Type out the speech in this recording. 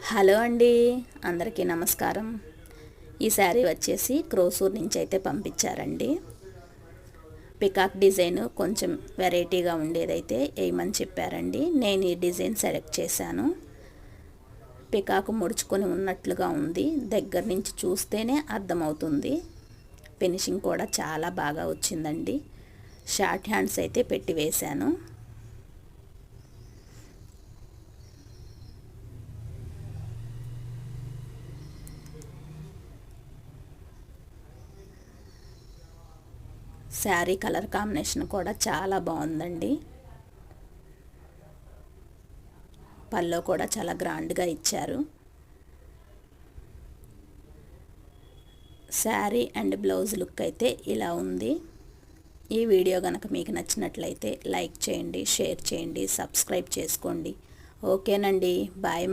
Hello అండి, అందరికీ నమస్కారం. ఈ శారీ వచ్చేసి క్రోసూర్ నుంచి అయితే పంపించారండి. పికాక్ డిజైన్ కొంచెం వెరైటీగా ఉండేదైతే వేయమని చెప్పారండి. నేను ఈ డిజైన్ సెలెక్ట్ చేశాను. పికాక్ ముడుచుకొని ఉన్నట్లుగా ఉంది, దగ్గర నుంచి చూస్తేనే అర్థమవుతుంది. ఫినిషింగ్ కూడా చాలా బాగా వచ్చిందండి. షార్ట్ హ్యాండ్స్ అయితే పెట్టి వేశాను. శారీ కలర్ కాంబినేషన్ కూడా చాలా బాగుందండి. పల్లో కూడా చాలా గ్రాండ్గా ఇచ్చారు. శారీ అండ్ బ్లౌజ్ లుక్ అయితే ఇలా ఉంది. ఈ వీడియో కనుక మీకు నచ్చినట్లయితే లైక్ చేయండి, షేర్ చేయండి, సబ్స్క్రైబ్ చేసుకోండి. ఓకేనండి, బాయ్.